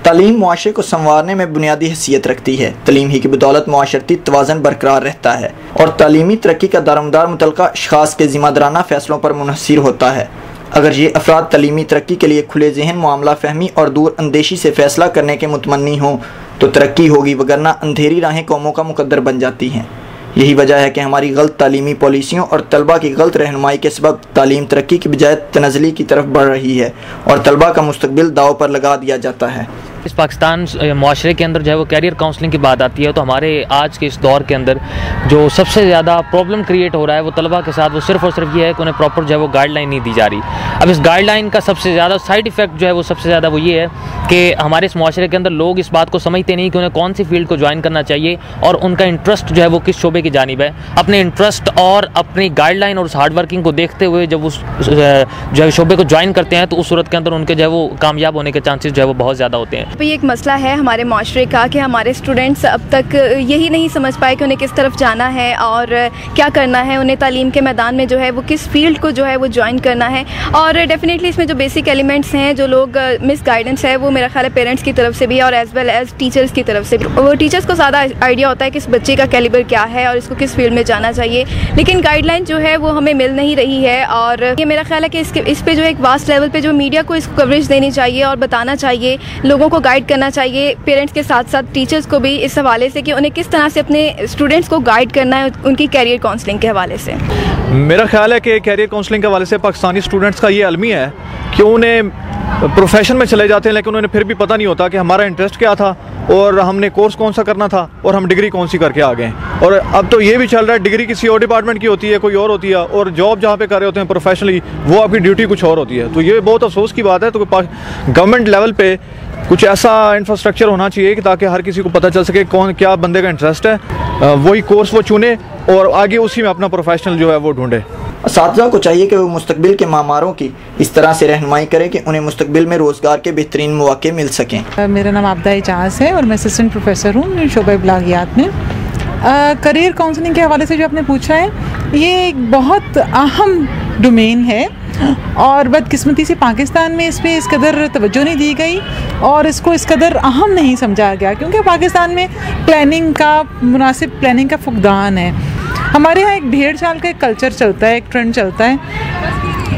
तालीम मुआशरे को संवारने में बुनियादी हैसियत रखती है। तालीम ही की बदौलत मुआशरती तवाज़ुन बरकरार रहता है और तालीमी तरक्की का दारोमदार मुतल्लिक़ा अशख़ास के ज़िम्मेदाराना फ़ैसलों पर मुनहसर होता है। अगर ये अफराद तालीमी तरक्की के लिए खुले ज़हन, मामला फ़हमी और दूर अंदेशी से फ़ैसला करने के मुतमन्नी हों तो तरक्की होगी, वगरना अंधेरी राहें कौमों का मुकद्दर बन जाती हैं। यही वजह है कि हमारी गलत तालीमी पॉलिसियों और तलबा की गलत रहनुमाई के सबब तालीम तरक्की की बजाय तनज़ली की तरफ बढ़ रही है और तलबा का मुस्तकबिल दाव पर लगा दिया जाता है। इस पाकिस्तान माशरे के अंदर जो है वो कैरियर काउंसलिंग की बात आती है तो हमारे आज के इस दौर के अंदर जो सबसे ज़्यादा प्रॉब्लम क्रिएट हो रहा है वो तलबा के साथ वो सिर्फ़ और सिर्फ ये है कि उन्हें प्रॉपर जो है वो गाइडलाइन नहीं दी जा रही। अब इस गाइडलाइन का सबसे ज़्यादा साइड इफ़ेक्ट जो है वो सबसे ज़्यादा वो ये है कि हमारे इस माशरे के अंदर लोग इस बात को समझते नहीं कि उन्हें कौन सी फील्ड को ज्वाइन करना चाहिए और उनका इंटरेस्ट जो है वो किस शोबे की जानिब है। अपने इंटरेस्ट और अपनी गाइडलाइन और उस हार्ड वर्किंग को देखते हुए जब उस जो है शोबे को ज्वाइन करते हैं तो उस सूरत के अंदर उनके जो है वो कामयाब होने के चांसेस जो है वो बहुत ज़्यादा होते हैं। ये एक मसला है हमारे माशरे का कि हमारे स्टूडेंट्स अब तक यही नहीं समझ पाए कि उन्हें किस तरफ जाना है और क्या करना है, उन्हें तालीम के मैदान में जो है वो किस फील्ड को जो है वो ज्वाइन करना है। और डेफिनेटली इसमें जो बेसिक एलिमेंट्स हैं, जो लोग मिस गाइडेंस है, वो मेरा ख्याल है पेरेंट्स की तरफ से भी और एज वेल एज टीचर्स की तरफ से भी। वो टीचर्स को ज़्यादा आइडिया होता है कि इस बच्चे का कैलिबर क्या है और इसको किस फील्ड में जाना चाहिए, लेकिन गाइडलाइन जो है वो हमें मिल नहीं रही है। और ये मेरा ख्याल है कि इस पे जो एक वास्ट लेवल पे जो मीडिया को इसको कवरेज देनी चाहिए और बताना चाहिए, लोगों को गाइड करना चाहिए, पेरेंट्स के साथ साथ टीचर्स को भी इस हवाले से कि उन्हें किस तरह से अपने स्टूडेंट्स को गाइड करना है उनकी कैरियर काउंसलिंग के हवाले से। मेरा ख्याल है कि कैरियर काउंसलिंग के हवाले से पाकिस्तानी स्टूडेंट्स का ये अलमी है कि उन्हें प्रोफेशन में चले जाते हैं लेकिन उन्हें फिर भी पता नहीं होता कि हमारा इंटरेस्ट क्या था और हमने कोर्स कौन सा करना था और हम डिग्री कौन सी करके आ गए। और अब तो ये भी चल रहा है डिग्री किसी और डिपार्टमेंट की होती है, कोई और होती है, और जॉब जहाँ पे कर रहे होते हैं प्रोफेशनली वो आपकी ड्यूटी कुछ और होती है। तो ये बहुत अफसोस की बात है। तो गवर्नमेंट लेवल पे कुछ ऐसा इंफ्रास्ट्रक्चर होना चाहिए कि ताकि हर किसी को पता चल सके कौन क्या बंदे का इंटरेस्ट है, वही कोर्स वो चुने और आगे उसी में अपना प्रोफेशनल जो है वो ढूंढे। असातिज़ा को चाहिए कि वो मुस्तकबिल के मामारों की इस तरह से रहनुमाई करें कि उन्हें मुस्तकबिल में रोज़गार के बेहतरीन मौके मिल सकें। मेरा नाम आबदा एजाज़ है और मैं असिस्टेंट प्रोफेसर हूँ शोबे बलागियात में। करियर काउंसलिंग के हवाले से जो आपने पूछा है, ये एक बहुत अहम डोमेन है और बदकिस्मती से पाकिस्तान में इस पर इस कदर तवज्जो नहीं दी गई और इसको इस कदर अहम नहीं समझा गया क्योंकि पाकिस्तान में मुनासिब प्लानिंग का फुकदान है। हमारे यहाँ एक 1.5 साल का एक कल्चर चलता है, एक ट्रेंड चलता है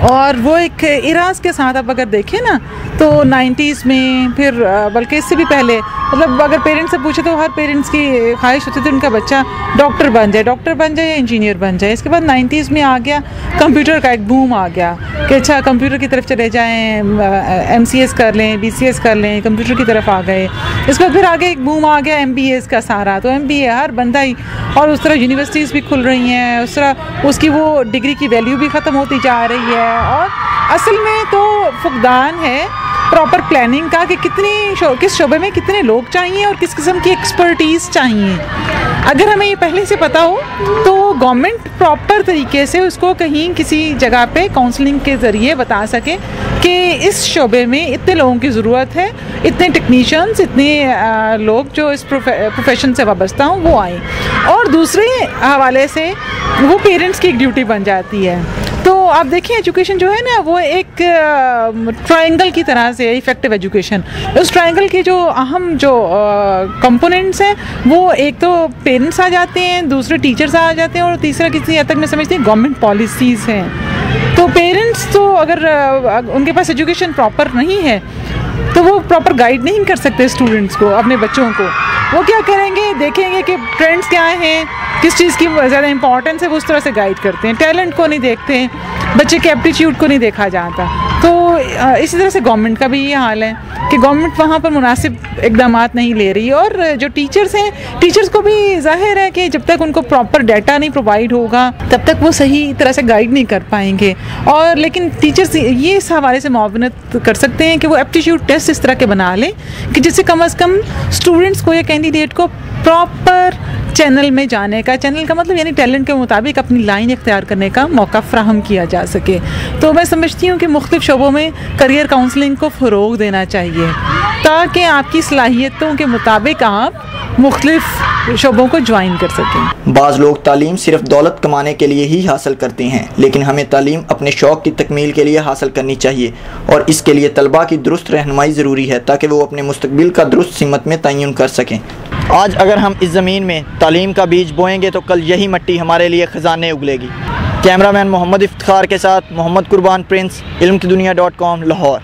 और वो एक इराज के साथ आप अगर देखें ना तो 90s में फिर बल्कि इससे भी पहले, मतलब अगर पेरेंट्स से पूछे तो हर पेरेंट्स की ख्वाहिश होती थी उनका बच्चा डॉक्टर बन जाए या इंजीनियर बन जाए। इसके बाद 90s में आ गया कंप्यूटर का एक बूम आ गया कि अच्छा कंप्यूटर की तरफ चले जाएं, MCS कर लें, BCS कर लें, कंप्यूटर की तरफ आ गए। इसके बाद फिर आगे एक बूम आ गया MBA का सारा, तो MBA हर बंदा ही, और उस तरह यूनिवर्सिटीज़ भी खुल रही हैं, उस तरह उसकी वो डिग्री की वैल्यू भी ख़त्म होती जा रही है। और असल में तो फुकदान है प्रॉपर प्लानिंग का कि किस शोबे में कितने लोग चाहिए और किस किस्म की एक्सपर्टीज़ चाहिए। अगर हमें ये पहले से पता हो तो गवर्नमेंट प्रॉपर तरीके से उसको कहीं किसी जगह पे काउंसलिंग के ज़रिए बता सके कि इस शोबे में इतने लोगों की ज़रूरत है, इतने टेक्नीशियंस, इतने लोग जो इस प्रोफेशन से वाबस्ता हों वो आए। और दूसरे हवाले से वो पेरेंट्स की एक ड्यूटी बन जाती है। तो आप देखिए एजुकेशन जो है ना वो एक ट्रायंगल की तरह से, इफ़ेक्टिव एजुकेशन, उस ट्रायंगल के जो अहम जो कंपोनेंट्स हैं वो एक तो पेरेंट्स आ जाते हैं, दूसरे टीचर्स आ जाते हैं और तीसरा किसी हद तक मैं समझती हूँ गवर्नमेंट पॉलिसीज़ हैं। तो पेरेंट्स तो अगर उनके पास एजुकेशन प्रॉपर नहीं है तो वो प्रॉपर गाइड नहीं कर सकते स्टूडेंट्स को, अपने बच्चों को। वो क्या करेंगे, देखेंगे कि ट्रेंड्स क्या हैं, किस चीज़ की ज़्यादा इंपॉर्टेंस है, वो उस तरह से गाइड करते हैं। टैलेंट को नहीं देखते हैं, बच्चे के एप्टीट्यूड को नहीं देखा जाता। तो इसी तरह से गवर्नमेंट का भी ये हाल है कि गवर्नमेंट वहाँ पर मुनासिब इक़दाम नहीं ले रही और जो टीचर्स हैं, टीचर्स को भी ज़ाहिर है कि जब तक उनको प्रॉपर डाटा नहीं प्रोवाइड होगा तब तक वो सही तरह से गाइड नहीं कर पाएंगे। और लेकिन टीचर्स ये इस हवाले से मुआवनत कर सकते हैं कि वो एप्टीट्यूड टेस्ट इस तरह के बना लें कि जिससे कम अज़ कम स्टूडेंट्स को या कैंडिडेट को प्रॉपर चैनल में जाने का, चैनल का मतलब यानी टैलेंट के मुताबिक अपनी लाइन इख्तियार करने का मौका फ्राहम किया जा सके। तो मैं समझती हूँ कि मुख्तलिफ शोबों में करियर काउंसलिंग को फ़रोग़ देना चाहिए ताकि आपकी सलाहियतों के मुताबिक आप मुख्तलिफ शोबों को ज्वाइन कर सकें। बाज़ लोग तालीम सिर्फ दौलत कमाने के लिए ही हासिल करते हैं, लेकिन हमें तालीम अपने शौक़ की तकमील के लिए हासिल करनी चाहिए और इसके लिए तलबा की दुरुस्त रहनुमाई ज़रूरी है ताकि वो अपने मुस्तकबिल का दुरुस्त सिमत में तयन कर सकें। आज अगर हम इस ज़मीन में तालीम का बीज बोएंगे तो कल यही मिट्टी हमारे लिए ख़जाने उगलेगी। कैमरामैन मोहम्मद इफ्तिखार के साथ मोहम्मद कुर्बान प्रिंस, ilmkidunia.com, लाहौर।